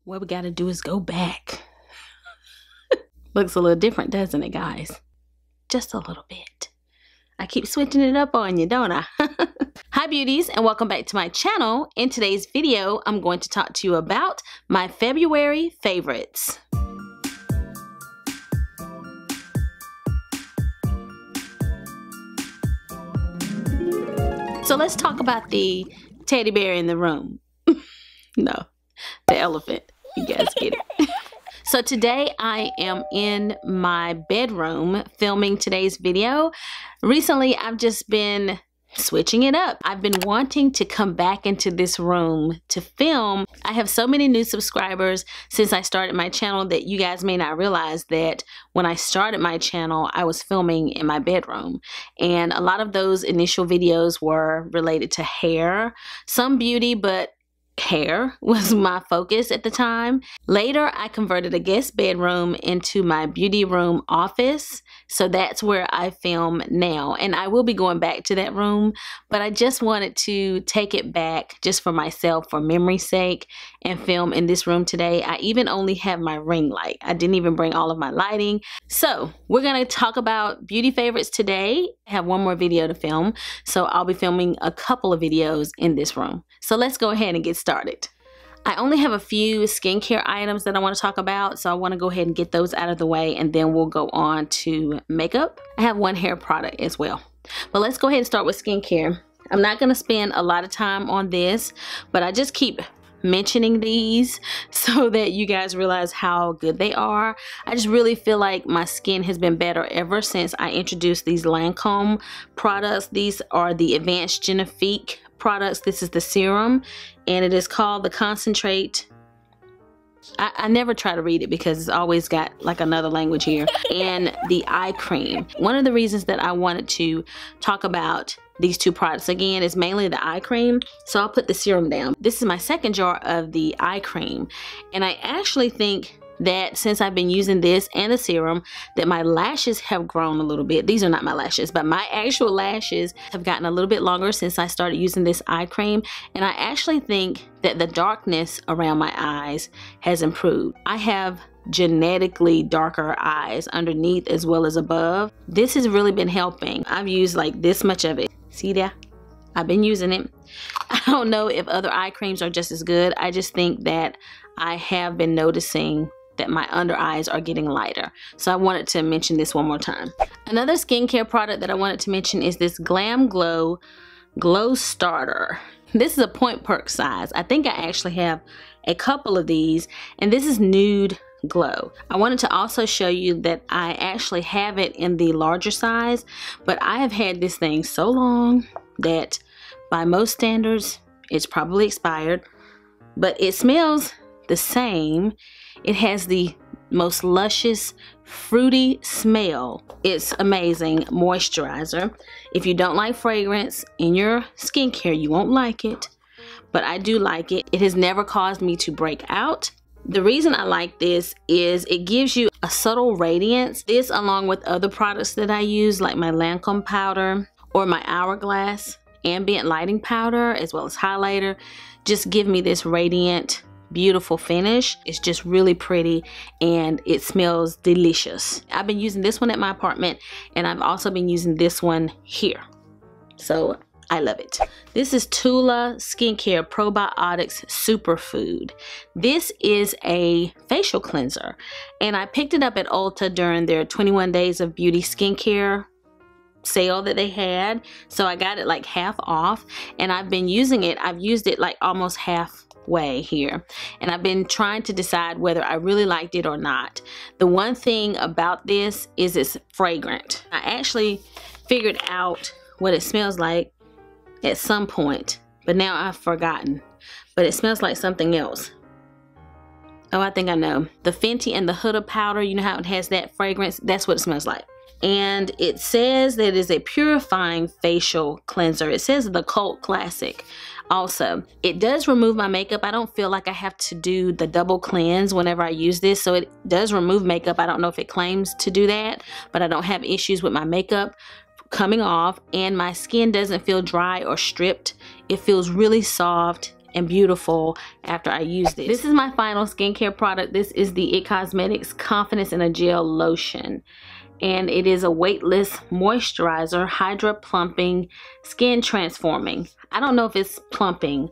What we gotta do is go back. Looks a little different, doesn't it, guys? Just a little bit. I keep switching it up on you, don't I? Hi beauties, and welcome back to my channel. In today's video, I'm going to talk to you about my February favorites. So let's talk about the teddy bear in the room. No, the elephant. You guys get it. So today I am in my bedroom filming today's video. Recently I've just been switching it up. I've been wanting to come back into this room to film. I have so many new subscribers since I started my channel that you guys may not realize that when I started my channel, I was filming in my bedroom. And a lot of those initial videos were related to hair, some beauty, but hair was my focus at the time. Later, I converted a guest bedroom into my beauty room office. So that's where I film now. And I will be going back to that room, but I just wanted to take it back just for myself, for memory's sake, and film in this room today. I even only have my ring light. I didn't even bring all of my lighting. So we're going to talk about beauty favorites today. I have one more video to film, so I'll be filming a couple of videos in this room. So let's go ahead and get started. I only have a few skincare items that I want to talk about, so I want to go ahead and get those out of the way, and then we'll go on to makeup. I have one hair product as well. But let's go ahead and start with skincare. I'm not going to spend a lot of time on this, but I just keep mentioning these so that you guys realize how good they are. I just really feel like my skin has been better ever since I introduced these Lancôme products. These are the Advanced Génifique products. This is the serum, and it is called the concentrate. I never try to read it because it's always got like another language here. And the eye cream. One of the reasons that I wanted to talk about these two products again is mainly the eye cream. So I'll put the serum down. This is my second jar of the eye cream, and I actually think that since I've been using this and the serum that my lashes have grown a little bit. These are not my lashes, but my actual lashes have gotten a little bit longer since I started using this eye cream, and I actually think that the darkness around my eyes has improved. I have genetically darker eyes underneath as well as above. This has really been helping. I've used like this much of it. See there? I've been using it. I don't know if other eye creams are just as good. I just think that I have been noticing that my under eyes are getting lighter. So I wanted to mention this one more time. Another skincare product that I wanted to mention is this GLAMGLOW Glow Starter. This is a point perk size. I think I actually have a couple of these, and this is Nude Glow. I wanted to also show you that I actually have it in the larger size, but I have had this thing so long that by most standards it's probably expired, but it smells the same. It has the most luscious fruity smell. It's amazing moisturizer. If you don't like fragrance in your skincare, you won't like it, but I do like it. It has never caused me to break out. The reason I like this is it gives you a subtle radiance. This, along with other products that I use like my Lancôme powder or my Hourglass ambient lighting powder as well as highlighter, just give me this radiant, beautiful finish. It's just really pretty and it smells delicious. I've been using this one at my apartment, and I've also been using this one here. So I love it. This is Tula Skincare Probiotics Superfood. This is a facial cleanser, and I picked it up at Ulta during their 21 days of beauty skincare sale that they had. So I got it like half off, and I've been using it. I've used it like almost halfway here, and I've been trying to decide whether I really liked it or not. The one thing about this is it's fragrant. I actually figured out what it smells like at some point, but now I've forgotten. But it smells like something else. Oh, I think I know. The Fenty and the Huda powder, you know how it has that fragrance? That's what it smells like. And it says that it is a purifying facial cleanser. It says the cult classic. Also, it does remove my makeup. I don't feel like I have to do the double cleanse whenever I use this, so it does remove makeup. I don't know if it claims to do that, but I don't have issues with my makeup coming off, and my skin doesn't feel dry or stripped. It feels really soft and beautiful after I used it. This is my final skincare product. This is the IT Cosmetics Confidence in a Gel Lotion. And it is a weightless moisturizer, hydra plumping, skin transforming. I don't know if it's plumping,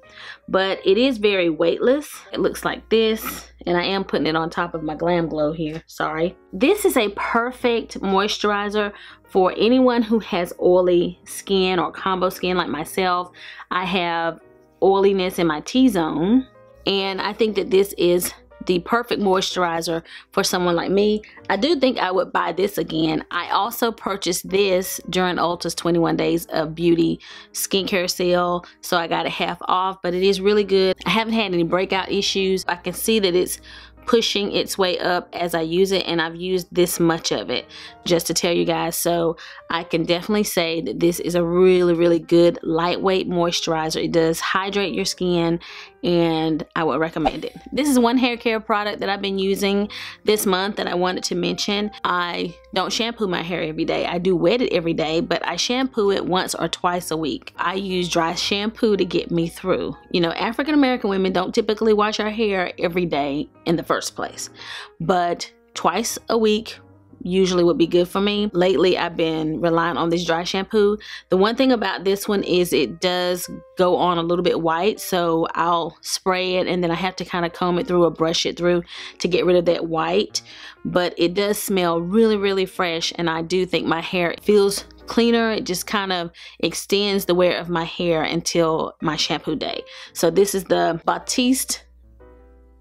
but it is very weightless. It looks like this, and I am putting it on top of my GLAMGLOW here, sorry. This is a perfect moisturizer for anyone who has oily skin or combo skin like myself. I have oiliness in my T-zone, and I think that this is the perfect moisturizer for someone like me. I do think I would buy this again. I also purchased this during Ulta's 21 Days of Beauty skincare sale, so I got it half off, but it is really good. I haven't had any breakout issues. I can see that it's pushing its way up as I use it, and I've used this much of it just to tell you guys. So I can definitely say that this is a really good lightweight moisturizer. It does hydrate your skin, and I would recommend it. This is one hair care product that I've been using this month that I wanted to mention. I don't shampoo my hair every day. I do wet it every day, but I shampoo it once or twice a week. I use dry shampoo to get me through. You know, African American women don't typically wash our hair every day in the first place, but twice a week usually would be good for me. Lately, I've been relying on this dry shampoo. The one thing about this one is it does go on a little bit white, so I'll spray it and then I have to kind of comb it through or brush it through to get rid of that white. But it does smell really fresh, and I do think my hair feels cleaner. It just kind of extends the wear of my hair until my shampoo day. So this is the Batiste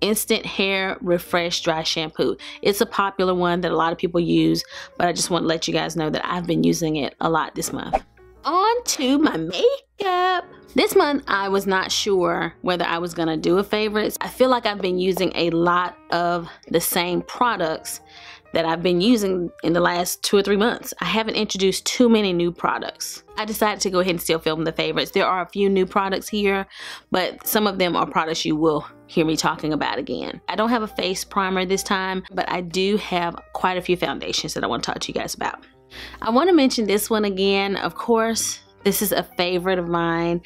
Instant Hair Refresh Dry Shampoo. It's a popular one that a lot of people use, but I just want to let you guys know that I've been using it a lot this month. On to my makeup. This month I was not sure whether I was gonna do a favorites. I feel like I've been using a lot of the same products that I've been using in the last 2 or 3 months. I haven't introduced too many new products. I decided to go ahead and still film the favorites. There are a few new products here, but some of them are products you will hear me talking about again. I don't have a face primer this time, but I do have quite a few foundations that I want to talk to you guys about. I want to mention this one again. Of course, this is a favorite of mine.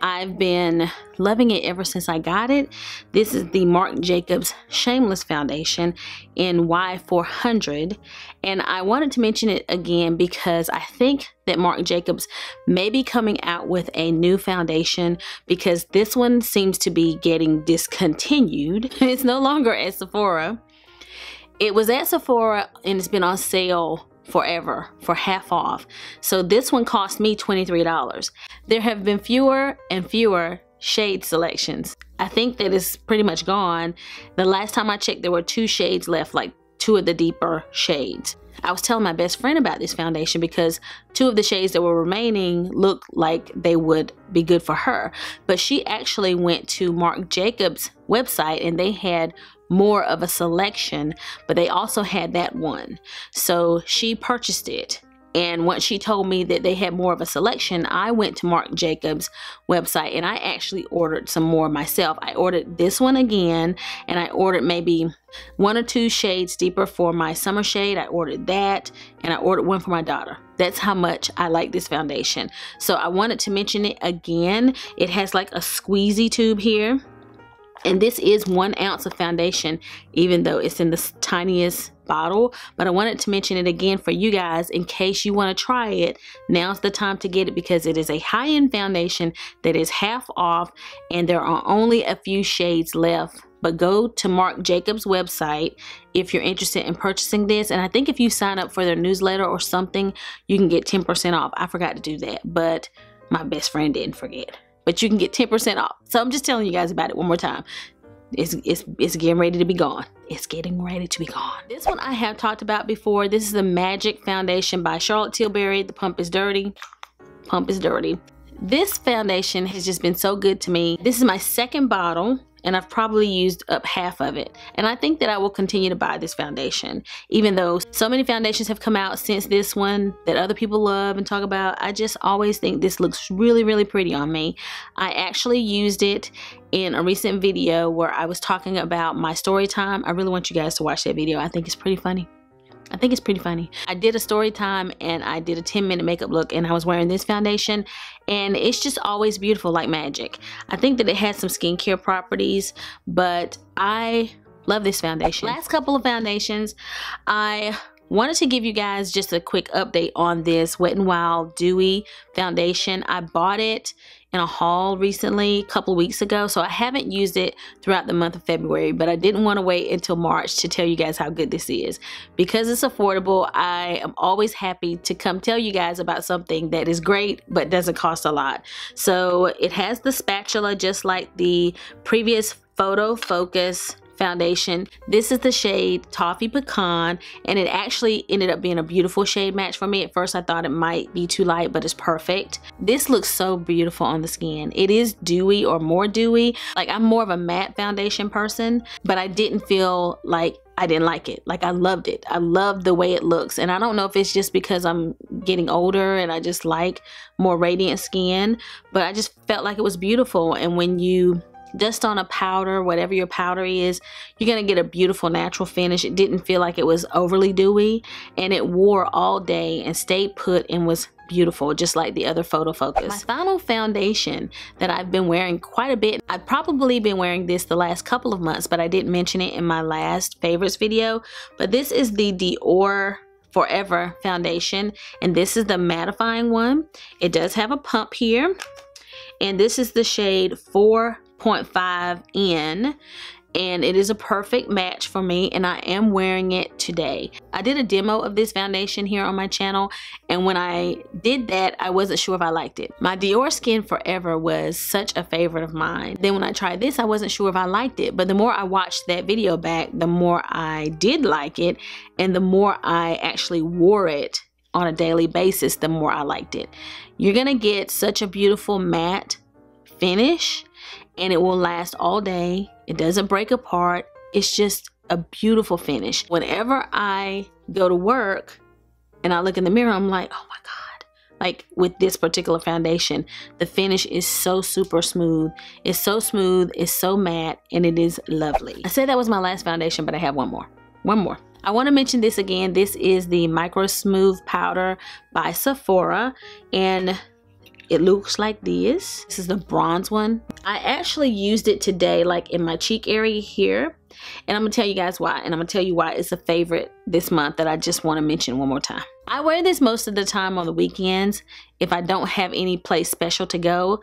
I've been loving it ever since I got it. This is the Marc Jacobs Shameless Foundation in Y400. And I wanted to mention it again because I think that Marc Jacobs may be coming out with a new foundation, because this one seems to be getting discontinued. It's no longer at Sephora. It was at Sephora and it's been on sale forever for half off. So this one cost me $23. There have been fewer and fewer shade selections. I think that it's pretty much gone. The last time I checked, there were 2 shades left, like 2 of the deeper shades. I was telling my best friend about this foundation because 2 of the shades that were remaining looked like they would be good for her. But she actually went to Marc Jacobs' website and they had more of a selection, but they also had that one. So she purchased it. And once she told me that they had more of a selection, I went to Marc Jacobs' website and I actually ordered some more myself. I ordered this one again, and I ordered maybe 1 or 2 shades deeper for my summer shade. I ordered that, and I ordered one for my daughter. That's how much I like this foundation. So I wanted to mention it again. It has like a squeezy tube here. And this is 1 ounce of foundation, even though it's in the tiniest bottle. But I wanted to mention it again for you guys in case you want to try it. Now's the time to get it, because it is a high-end foundation that is half off and there are only a few shades left. But go to Marc Jacobs' website if you're interested in purchasing this. And I think if you sign up for their newsletter or something, you can get 10% off. I forgot to do that, but my best friend didn't forget. But you can get 10% off. So I'm just telling you guys about it one more time. It's getting ready to be gone. It's getting ready to be gone. This one I have talked about before. This is the Magic Foundation by Charlotte Tilbury. The pump is dirty. Pump is dirty. This foundation has just been so good to me. This is my 2nd bottle, and I've probably used up half of it. And I think that I will continue to buy this foundation. Even though so many foundations have come out since this one that other people love and talk about, I just always think this looks really pretty on me. I actually used it in a recent video where I was talking about my story time. I really want you guys to watch that video. I think it's pretty funny. I think it's pretty funny. I did a story time and I did a 10-minute makeup look and I was wearing this foundation and it's just always beautiful like magic. I think that it has some skincare properties, but I love this foundation. Last couple of foundations, I wanted to give you guys just a quick update on this Wet n Wild Dewy foundation. I bought it in a haul recently, a couple of weeks ago, so I haven't used it throughout the month of February, but I didn't want to wait until March to tell you guys how good this is. Because it's affordable, I am always happy to come tell you guys about something that is great but doesn't cost a lot. So it has the spatula just like the previous Photo Focus foundation. This is the shade Toffee Pecan, and it actually ended up being a beautiful shade match for me. At first I thought it might be too light, but it's perfect. This looks so beautiful on the skin. It is dewy or more dewy. Like, I'm more of a matte foundation person, but I didn't feel like I didn't like it. Like, I loved it. I loved the way it looks, and I don't know if it's just because I'm getting older and I just like more radiant skin, but I just felt like it was beautiful. And when you dust on a powder, whatever your powder is, you're gonna get a beautiful natural finish. It didn't feel like it was overly dewy, and it wore all day and stayed put and was beautiful, just like the other Photo Focus. My final foundation that I've been wearing quite a bit, I've probably been wearing this the last couple of months, but I didn't mention it in my last favorites video, but this is the Dior Forever foundation, and this is the mattifying one. It does have a pump here, and this is the shade 4.5N, and it is a perfect match for me, and I am wearing it today. I did a demo of this foundation here on my channel, and when I did that, I wasn't sure if I liked it. My Dior Skin Forever was such a favorite of mine. Then when I tried this, I wasn't sure if I liked it, but the more I watched that video back, the more I did like it, and the more I actually wore it on a daily basis, the more I liked it. You're gonna get such a beautiful matte finish, and it will last all day. It doesn't break apart. It's just a beautiful finish. Whenever I go to work and I look in the mirror, I'm like, oh my God. Like, with this particular foundation, the finish is so super smooth. It's so smooth, it's so matte, and it is lovely. I said that was my last foundation, but I have one more. I want to mention this again. This is the MicroSmooth powder by Sephora, and it looks like this. This is the bronze one. I actually used it today, like in my cheek area here, and I'm gonna tell you guys why, and I'm gonna tell you why it's a favorite this month that I just want to mention one more time. I wear this most of the time on the weekends if I don't have any place special to go.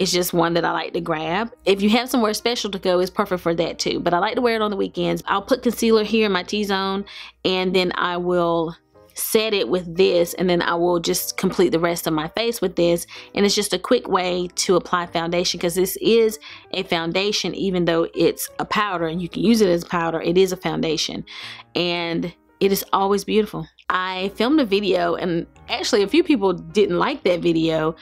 It's just one that I like to grab. If you have somewhere special to go, it's perfect for that too, but I like to wear it on the weekends. I'll put concealer here in my T-zone, and then I will set it with this, and then I will just complete the rest of my face with this. And it's just a quick way to apply foundation, because this is a foundation. Even though it's a powder and you can use it as powder, it is a foundation, and it is always beautiful. I filmed a video, and actually a few people didn't like that video,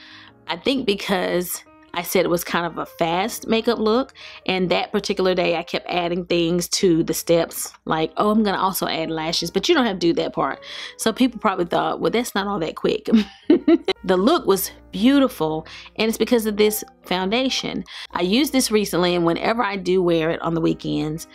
I think because I said it was kind of a fast makeup look, and that particular day I kept adding things to the steps, like, oh, I'm gonna also add lashes, but you don't have to do that part. So people probably thought, well, that's not all that quick. The look was beautiful, and it's because of this foundation. I used this recently, and whenever I do wear it on the weekends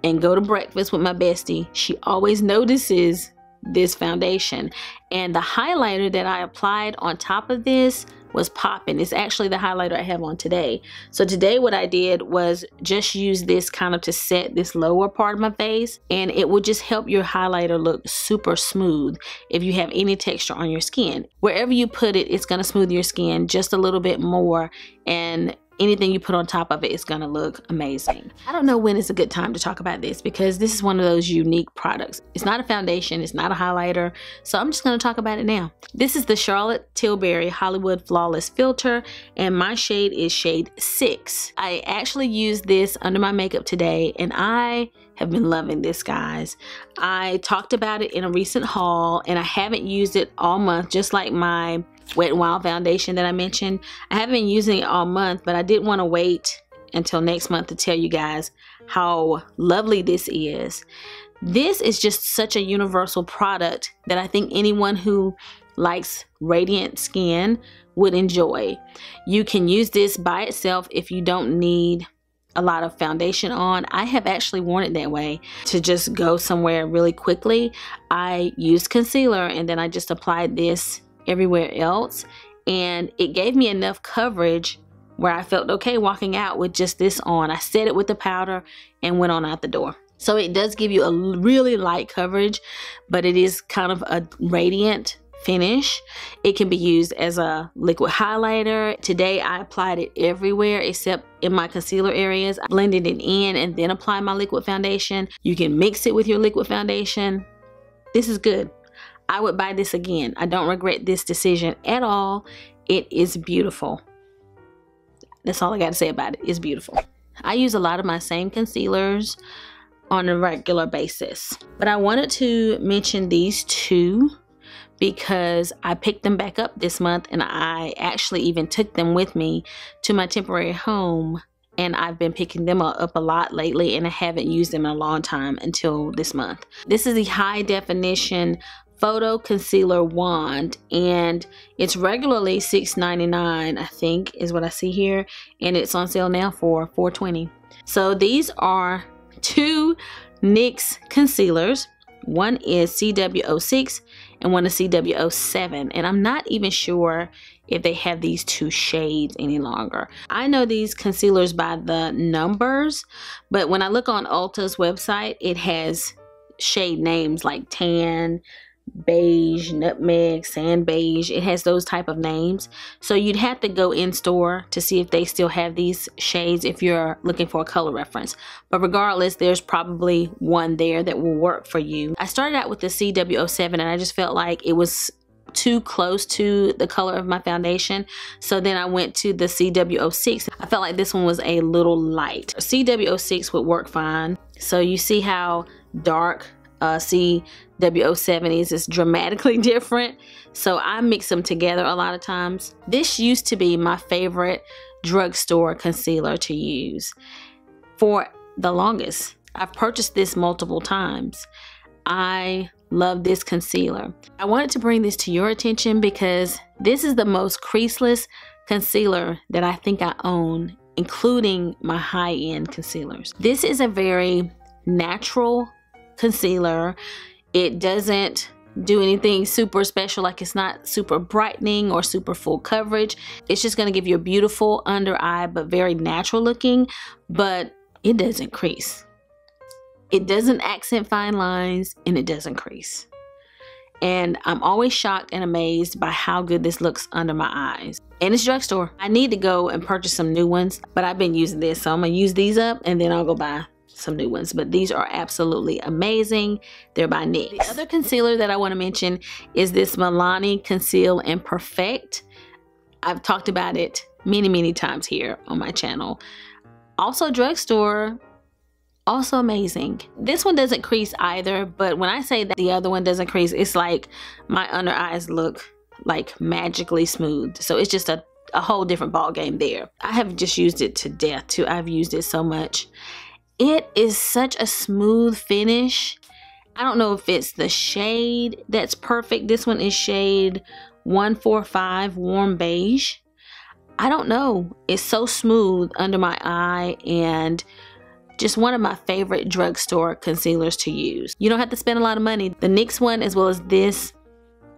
and go to breakfast with my bestie, she always notices this foundation. And the highlighter that I applied on top of this was popping. It's actually the highlighter I have on today. So today what I did was just use this kind of to set this lower part of my face, and it will just help your highlighter look super smooth if you have any texture on your skin. Wherever you put it, it's gonna smooth your skin just a little bit more, and anything you put on top of it is gonna look amazing. I don't know when is a good time to talk about this, because this is one of those unique products. It's not a foundation, it's not a highlighter, so I'm just gonna talk about it now. This is the Charlotte Tilbury Hollywood Flawless Filter, and my shade is shade 6. I actually used this under my makeup today, and I have been loving this, guys. I talked about it in a recent haul, and I haven't used it all month, just like my Wet n Wild foundation that I mentioned. I haven't been using it all month, but I didn't want to wait until next month to tell you guys how lovely this is. This is just such a universal product that I think anyone who likes radiant skin would enjoy. You can use this by itself if you don't need a lot of foundation on. I have actually worn it that way, to just go somewhere really quickly. I used concealer and then I just applied this everywhere else, and it gave me enough coverage where I felt okay walking out with just this on. I set it with the powder and went on out the door. So it does give you a really light coverage, but it is kind of a radiant finish. It can be used as a liquid highlighter. Today I applied it everywhere except in my concealer areas. I blended it in and then applied my liquid foundation. You can mix it with your liquid foundation. This is good. I would buy this again. I don't regret this decision at all. It is beautiful. That's all I got to say about it. It's beautiful. I use a lot of my same concealers on a regular basis, but I wanted to mention these two because I picked them back up this month, and I actually even took them with me to my temporary home, and I've been picking them up a lot lately, and I haven't used them in a long time until this month. This is the High Definition Photo Concealer Wand, and it's regularly $6.99, I think is what I see here, and it's on sale now for $4.20. So these are two NYX concealers. One is CW06 and one is CW07, and I'm not even sure if they have these two shades any longer. I know these concealers by the numbers, but when I look on Ulta's website, it has shade names like tan, beige, nutmeg, sand beige. It has those type of names, so you'd have to go in store to see if they still have these shades if you're looking for a color reference. But regardless, there's probably one there that will work for you. I started out with the CW07 and I just felt like it was too close to the color of my foundation, so then I went to the CW06. I felt like this one was a little light. CW06 would work fine. So you see how dark CW07 is. It's dramatically different, so I mix them together a lot of times. This used to be my favorite drugstore concealer to use for the longest. I've purchased this multiple times. I love this concealer. I wanted to bring this to your attention because this is the most creaseless concealer that I think I own, including my high-end concealers. This is a very natural concealer. It doesn't do anything super special, like it's not super brightening or super full coverage. It's just going to give you a beautiful under eye, but very natural looking, but it doesn't crease. It doesn't accent fine lines, and it doesn't crease. And I'm always shocked and amazed by how good this looks under my eyes. And it's drugstore. I need to go and purchase some new ones, but I've been using this, so I'm gonna use these up and then I'll go buy some new ones. But these are absolutely amazing. They're by NYX. The other concealer that I want to mention is this Milani Conceal+perfect. I've talked about it many times here on my channel. Also drugstore, also amazing. This one doesn't crease either, but when I say that the other one doesn't crease, it's like my under eyes look like magically smooth. So it's just a whole different ball game there. I have just used it to death too. I've used it so much. It is such a smooth finish. I don't know if it's the shade that's perfect. This one is shade 145 Warm Beige. I don't know. It's so smooth under my eye and just one of my favorite drugstore concealers to use. You don't have to spend a lot of money. The NYX one as well as this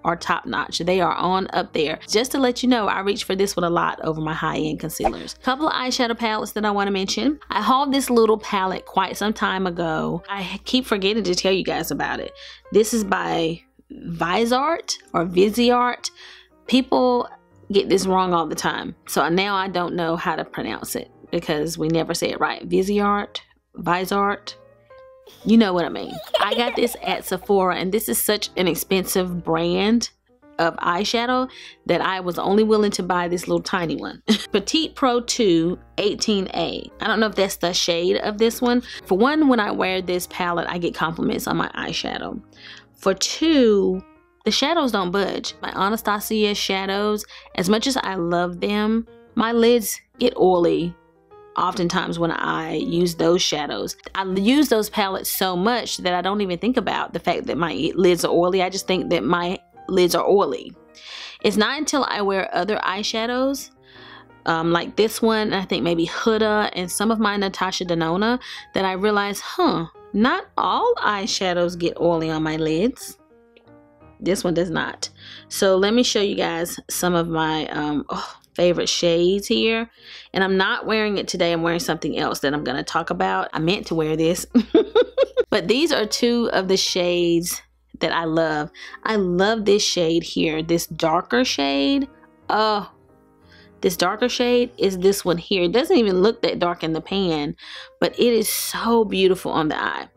are top notch. They are on up there. Just to let you know, I reach for this one a lot over my high-end concealers. Couple of eyeshadow palettes that I want to mention. I hauled this little palette quite some time ago. I keep forgetting to tell you guys about it. This is by Viseart or Viseart. People get this wrong all the time, so now I don't know how to pronounce it because we never say it right. Viseart, you know what I mean. I got this at Sephora, and this is such an expensive brand of eyeshadow that I was only willing to buy this little tiny one. Petit Pro 2 18A. I don't know if that's the shade of this one. For one, when I wear this palette, I get compliments on my eyeshadow. For two, the shadows don't budge. My Anastasia shadows, as much as I love them, my lids get oily oftentimes when I use those shadows. I use those palettes so much that I don't even think about the fact that my lids are oily. I just think that my lids are oily. It's not until I wear other eyeshadows like this one, I think maybe Huda, and some of my Natasha Denona, that I realized, not all eyeshadows get oily on my lids. This one does not. So let me show you guys some of my favorite shades here. And I'm not wearing it today. I'm wearing something else that I'm going to talk about. I meant to wear this. But these are two of the shades that I love. I love this shade here, this darker shade. Oh, this darker shade is this one here. It doesn't even look that dark in the pan, but it is so beautiful on the eye.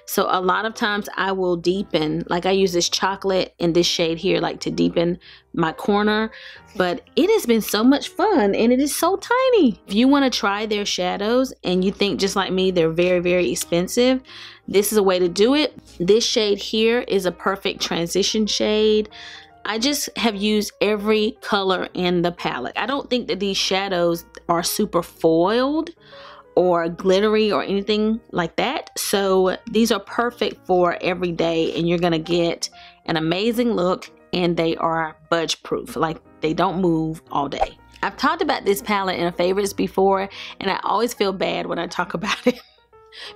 So a lot of times I will deepen, like I use this chocolate in this shade here, like to deepen my corner. But it has been so much fun, and it is so tiny. If you want to try their shadows and you think just like me they're very, very expensive, this is a way to do it. This shade here is a perfect transition shade. I just have used every color in the palette. I don't think that these shadows are super foiled or glittery or anything like that. So these are perfect for every day, and you're gonna get an amazing look, and they are budge proof. Like, they don't move all day. I've talked about this palette in a favorites before, and I always feel bad when I talk about it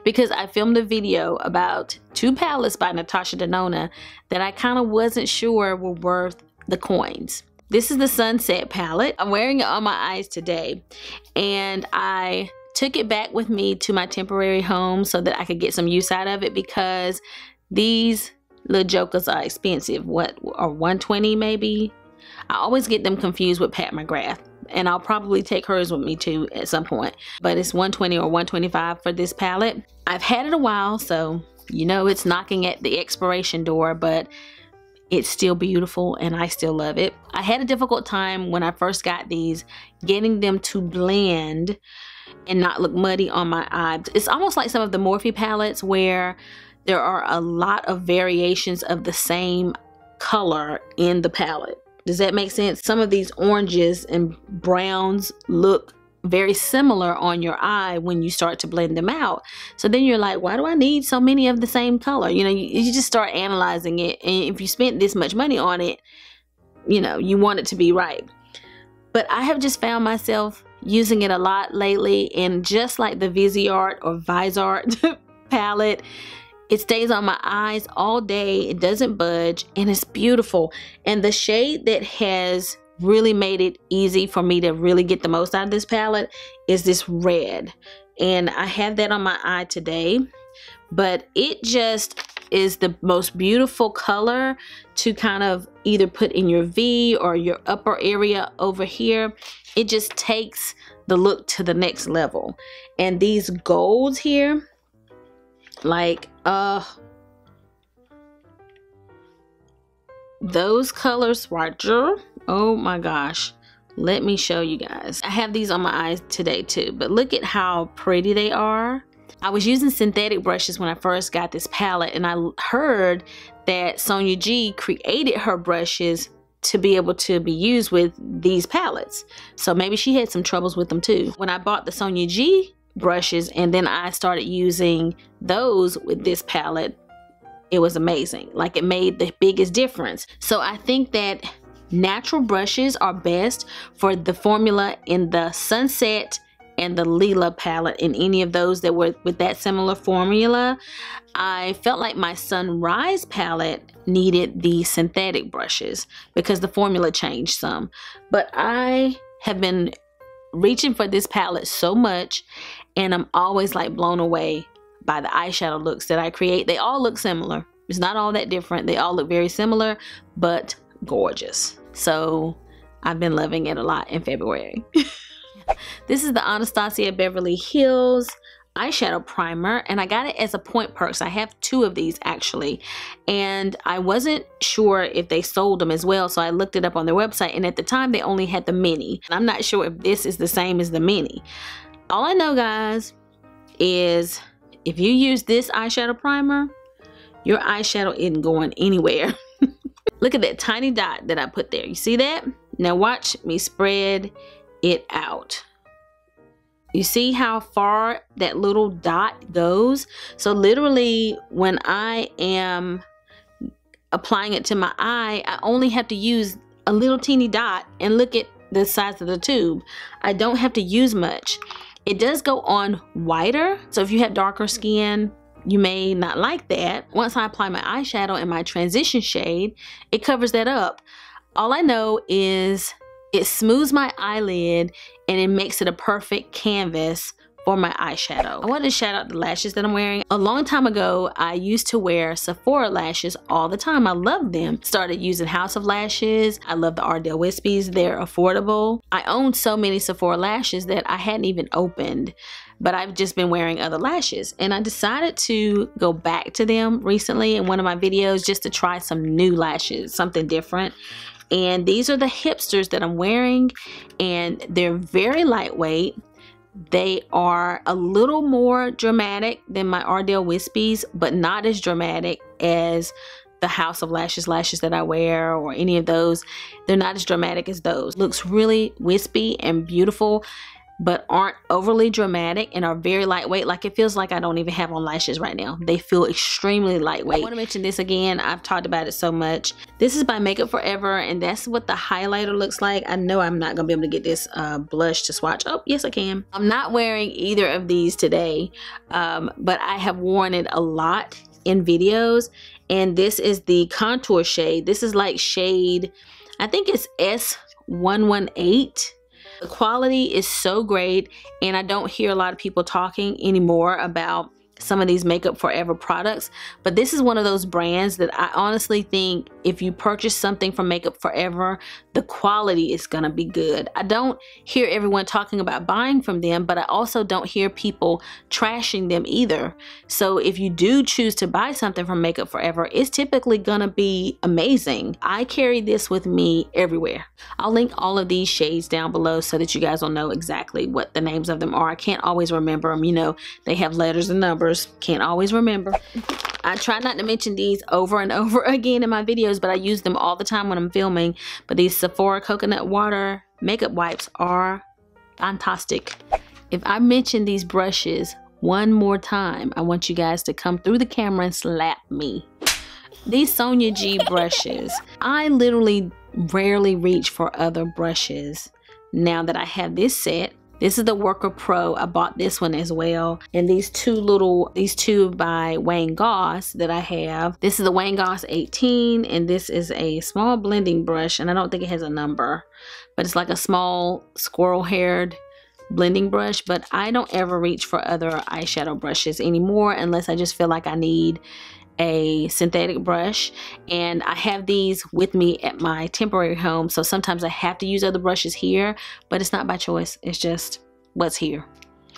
because I filmed a video about two palettes by Natasha Denona that I kind of wasn't sure were worth the coins. This is the Sunset palette. I'm wearing it on my eyes today, and I took it back with me to my temporary home so that I could get some use out of it, because these little jokers are expensive. What, or $120 maybe? I always get them confused with Pat McGrath, and I'll probably take hers with me too at some point. But it's $120 or $125 for this palette. I've had it a while, so you know it's knocking at the expiration door, but it's still beautiful and I still love it. I had a difficult time when I first got these getting them to blend and not look muddy on my eye. It's almost like some of the Morphe palettes where there are a lot of variations of the same color in the palette. Does that make sense? Some of these oranges and browns look very similar on your eye when you start to blend them out. So then you're like, why do I need so many of the same color? You know, you just start analyzing it. And if you spent this much money on it, you know, you want it to be right. But I have just found myself using it a lot lately, and just like the Viseart or Viseart palette, it stays on my eyes all day. It doesn't budge, and it's beautiful. And the shade that has really made it easy for me to really get the most out of this palette is this red, and I have that on my eye today. But it just is the most beautiful color to kind of either put in your V or your upper area over here. It just takes the look to the next level. And these golds here, like those colors right there, oh my gosh, let me show you guys. I have these on my eyes today too, but look at how pretty they are. I was using synthetic brushes when I first got this palette, and I heard that Sonia G created her brushes to be able to be used with these palettes. So maybe she had some troubles with them too. When I bought the Sonia G brushes and then I started using those with this palette, it was amazing. Like, it made the biggest difference. So I think that natural brushes are best for the formula in the Sunset and the Lila palette. In any of those that were with that similar formula, I felt like my Sunrise palette needed the synthetic brushes because the formula changed some. But I have been reaching for this palette so much, and I'm always like blown away by the eyeshadow looks that I create. They all look similar. It's not all that different. They all look very similar, but gorgeous. So I've been loving it a lot in February. This is the Anastasia Beverly Hills eyeshadow primer, and I got it as a point purchase. I have two of these actually, and I wasn't sure if they sold them as well, so I looked it up on their website, and at the time they only had the mini. And I'm not sure if this is the same as the mini. All I know, guys, is if you use this eyeshadow primer, your eyeshadow isn't going anywhere. Look at that tiny dot that I put there. You see that? Now watch me spread it out. You see how far that little dot goes? So literally when I am applying it to my eye, I only have to use a little teeny dot, and look at the size of the tube. I don't have to use much. It does go on whiter, so if you have darker skin, you may not like that. Once I apply my eyeshadow in my transition shade, it covers that up. All I know is it smooths my eyelid and it makes it a perfect canvas for my eyeshadow. I wanted to shout out the lashes that I'm wearing. A long time ago, I used to wear Sephora lashes all the time. I loved them. Started using House of Lashes. I love the Ardell Wispies. They're affordable. I own so many Sephora lashes that I hadn't even opened, but I've just been wearing other lashes. And I decided to go back to them recently in one of my videos just to try some new lashes, something different. And these are the hipsters that I'm wearing, and they're very lightweight. They are a little more dramatic than my Ardell Wispies, but not as dramatic as the House of Lashes lashes that I wear or any of those. They're not as dramatic as those. Looks really wispy and beautiful, but aren't overly dramatic and are very lightweight. Like, it feels like I don't even have on lashes right now. They feel extremely lightweight. I want to mention this again. I've talked about it so much. This is by Makeup Forever, and that's what the highlighter looks like. I know I'm not gonna be able to get this blush to swatch. Oh, yes I can. I'm not wearing either of these today, but I have worn it a lot in videos, and this is the contour shade. This is like shade, I think it's S118. The quality is so great, and I don't hear a lot of people talking anymore about some of these Makeup Forever products, but this is one of those brands that I honestly think if you purchase something from Makeup Forever, the quality is gonna be good. I don't hear everyone talking about buying from them, but I also don't hear people trashing them either. So if you do choose to buy something from Makeup Forever, it's typically gonna be amazing. I carry this with me everywhere. I'll link all of these shades down below so that you guys will know exactly what the names of them are. I can't always remember them, you know, they have letters and numbers. Can't always remember. I try not to mention these over and over again in my videos, but I use them all the time when I'm filming. But these Sephora coconut water makeup wipes are fantastic. If I mention these brushes one more time, I want you guys to come through the camera and slap me. These Sonia G brushes, I literally rarely reach for other brushes now that I have this set. This is the Worker Pro. I bought this one as well. And these two by Wayne Goss that I have. This is the Wayne Goss 18, and this is a small blending brush, and I don't think it has a number, but it's like a small squirrel-haired blending brush. But I don't ever reach for other eyeshadow brushes anymore unless I just feel like I need a synthetic brush, and I have these with me at my temporary home, so sometimes I have to use other brushes here, but it's not by choice. It's just what's here.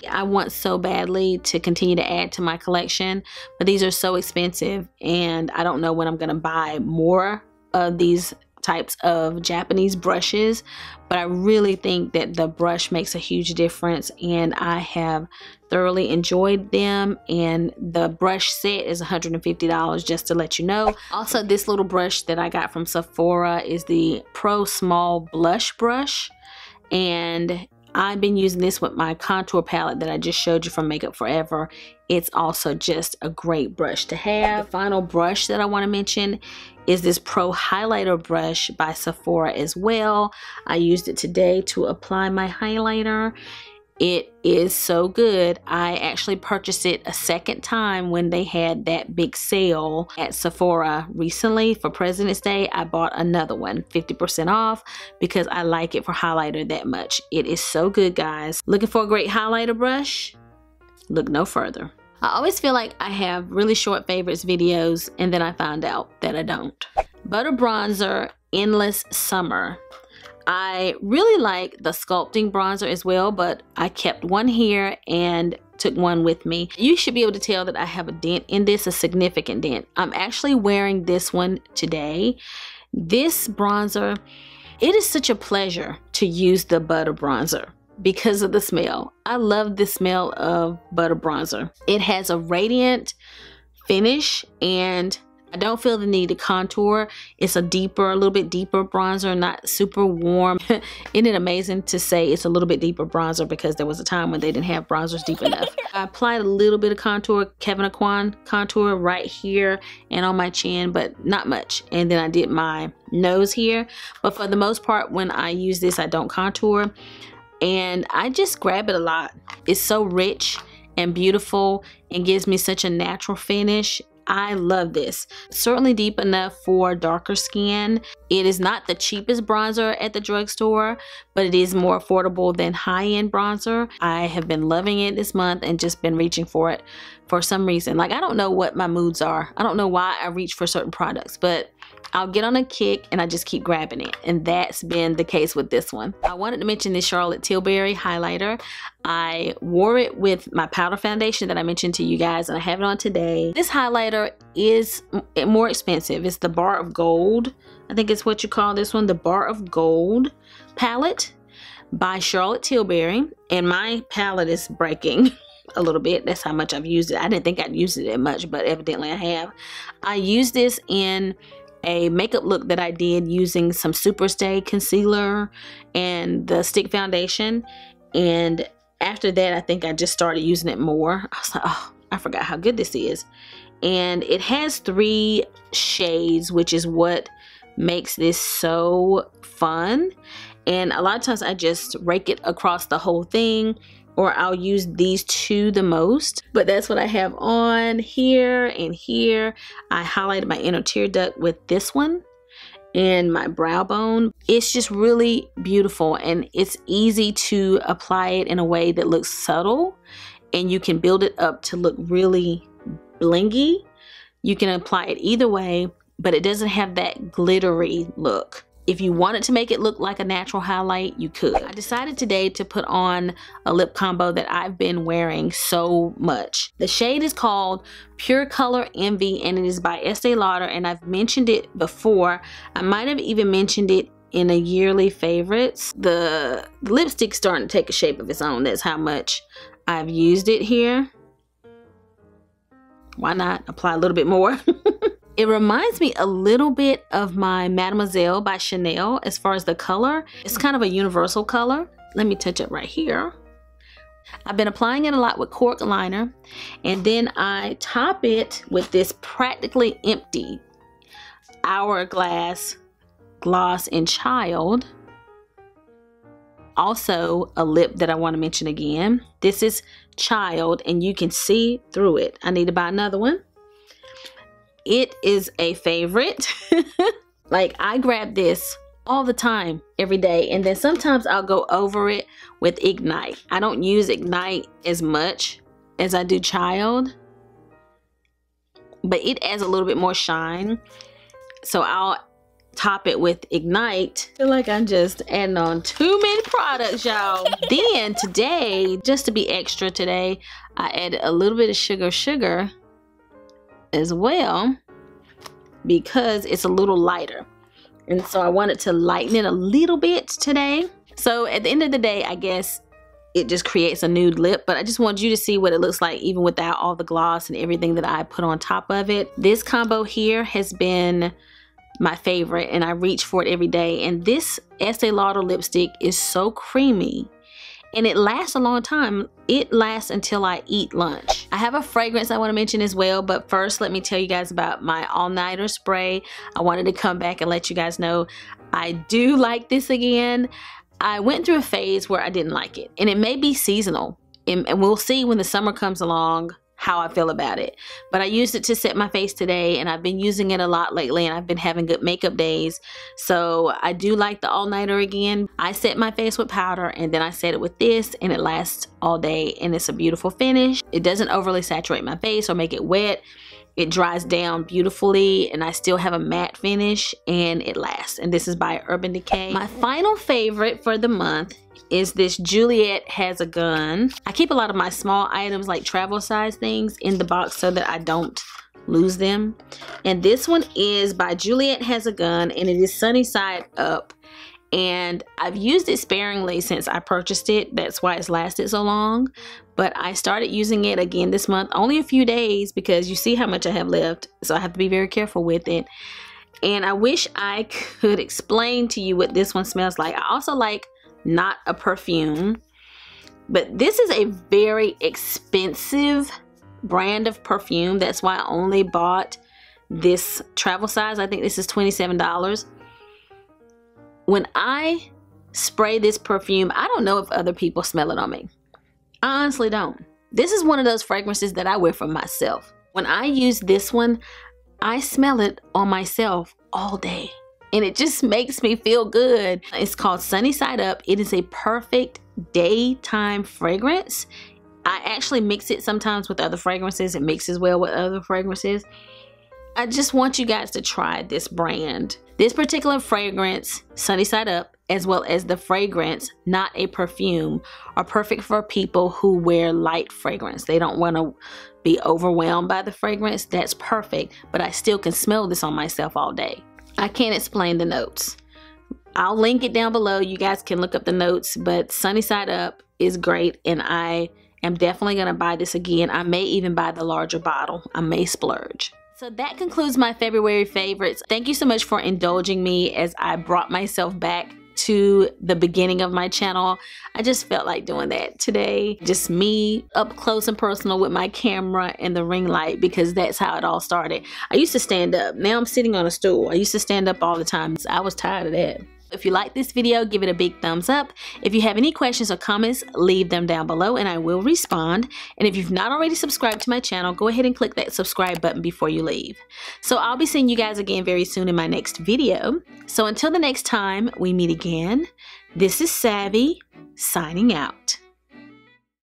I want so badly to continue to add to my collection, but these are so expensive, and I don't know when I'm gonna buy more of these types of Japanese brushes, but I really think that the brush makes a huge difference, and I have thoroughly enjoyed them. And the brush set is $150, just to let you know. Also, this little brush that I got from Sephora is the Pro Small Blush Brush, and I've been using this with my contour palette that I just showed you from Makeup Forever. It's also just a great brush to have. The final brush that I want to mention is this Pro Highlighter brush by Sephora as well. I used it today to apply my highlighter. It is so good. I actually purchased it a second time when they had that big sale at Sephora recently for President's Day. I bought another one, 50% off, because I like it for highlighter that much. It is so good, guys. Looking for a great highlighter brush? Look no further. I always feel like I have really short favorites videos, and then I find out that I don't. Butter Bronzer Endless Summer. I really like the sculpting bronzer as well, but I kept one here and took one with me. You should be able to tell that I have a dent in this, a significant dent. I'm actually wearing this one today. This bronzer, it is such a pleasure to use the butter bronzer because of the smell. I love the smell of butter bronzer. It has a radiant finish, and I don't feel the need to contour. It's a little bit deeper bronzer, not super warm. Isn't it amazing to say it's a little bit deeper bronzer because there was a time when they didn't have bronzers deep enough. I applied a little bit of contour, Kevin Aquan contour right here and on my chin, but not much. And then I did my nose here. But for the most part, when I use this, I don't contour. And I just grab it a lot. It's so rich and beautiful and gives me such a natural finish. I love this. Certainly deep enough for darker skin. It is not the cheapest bronzer at the drugstore, but it is more affordable than high-end bronzer. I have been loving it this month and just been reaching for it for some reason. Like, I don't know what my moods are. I don't know why I reach for certain products, but I'll get on a kick and I just keep grabbing it. And that's been the case with this one. I wanted to mention this Charlotte Tilbury highlighter. I wore it with my powder foundation that I mentioned to you guys, and I have it on today. This highlighter is more expensive. It's the Bar of Gold. I think it's what you call this one, the Bar of Gold palette by Charlotte Tilbury. And my palette is breaking a little bit. That's how much I've used it. I didn't think I'd use it that much, but evidently I have. I used this in a makeup look that I did using some Superstay concealer and the stick foundation, and after that I think I just started using it more. I was like, oh, I forgot how good this is. And it has 3 shades, which is what makes this so fun. And a lot of times I just rake it across the whole thing, or I'll use these 2 the most. But that's what I have on here and here. I highlighted my inner tear duct with this one and my brow bone. It's just really beautiful, and it's easy to apply it in a way that looks subtle, and you can build it up to look really blingy. You can apply it either way, but it doesn't have that glittery look. If you wanted to make it look like a natural highlight, you could. I decided today to put on a lip combo that I've been wearing so much. The shade is called Pure Color Envy, and it is by Estee Lauder, and I've mentioned it before. I might have even mentioned it in a yearly favorites. The lipstick's starting to take a shape of its own. That's how much I've used it here. Why not apply a little bit more? It reminds me a little bit of my Mademoiselle by Chanel as far as the color. It's kind of a universal color. Let me touch it right here. I've been applying it a lot with cork liner, and then I top it with this practically empty Hourglass Gloss in Child. Also a lip that I want to mention again. This is Child, and you can see through it. I need to buy another one. It is a favorite. Like, I grab this all the time, every day, and then sometimes I'll go over it with Ignite. I don't use Ignite as much as I do Child, but it adds a little bit more shine, so I'll top it with Ignite. I feel like I'm just adding on too many products, y'all. Then today, just to be extra today, I added a little bit of sugar as well, because it's a little lighter, and so I wanted to lighten it a little bit today. So at the end of the day, I guess it just creates a nude lip, but I just want you to see what it looks like even without all the gloss and everything that I put on top of it. This combo here has been my favorite, and I reach for it every day. And this Estee Lauder lipstick is so creamy, and it lasts a long time. It lasts until I eat lunch. I have a fragrance I want to mention as well, but first let me tell you guys about my all-nighter spray. I wanted to come back and let you guys know I do like this again. I went through a phase where I didn't like it, and it may be seasonal, and we'll see when the summer comes along how I feel about it. But I used it to set my face today, and I've been using it a lot lately, and I've been having good makeup days. So I do like the all-nighter again. I set my face with powder, and then I set it with this, and it lasts all day, and it's a beautiful finish. It doesn't overly saturate my face or make it wet. It dries down beautifully, and I still have a matte finish, and it lasts. And this is by Urban Decay. My final favorite for the month is this Juliet Has a Gun. I keep a lot of my small items, like travel size things, in the box so that I don't lose them. And this one is by Juliet Has a Gun, and it is Sunny Side Up. And I've used it sparingly since I purchased it. That's why it's lasted so long. But I started using it again this month, only a few days, because you see how much I have left. So I have to be very careful with it. And I wish I could explain to you what this one smells like. I also like Not a Perfume. But this is a very expensive brand of perfume. That's why I only bought this travel size. I think this is $27. When I spray this perfume, I don't know if other people smell it on me. I honestly don't. This is one of those fragrances that I wear for myself. When I use this one, I smell it on myself all day. And it just makes me feel good. It's called Sunny Side Up. It is a perfect daytime fragrance. I actually mix it sometimes with other fragrances. It mixes well with other fragrances. I just want you guys to try this brand. This particular fragrance, Sunny Side Up, as well as the fragrance, Not a Perfume, are perfect for people who wear light fragrance. They don't want to be overwhelmed by the fragrance. That's perfect, but I still can smell this on myself all day. I can't explain the notes. I'll link it down below. You guys can look up the notes, but Sunny Side Up is great, and I am definitely going to buy this again. I may even buy the larger bottle. I may splurge. So that concludes my February favorites. Thank you so much for indulging me as I brought myself back to the beginning of my channel. I just felt like doing that today. Just me up close and personal with my camera and the ring light, because that's how it all started. I used to stand up. Now I'm sitting on a stool. I used to stand up all the time. I was tired of that. If you like this video, give it a big thumbs up. If you have any questions or comments, leave them down below and I will respond. And if you've not already subscribed to my channel, go ahead and click that subscribe button before you leave. So I'll be seeing you guys again very soon in my next video. So until the next time we meet again, this is Savvy signing out.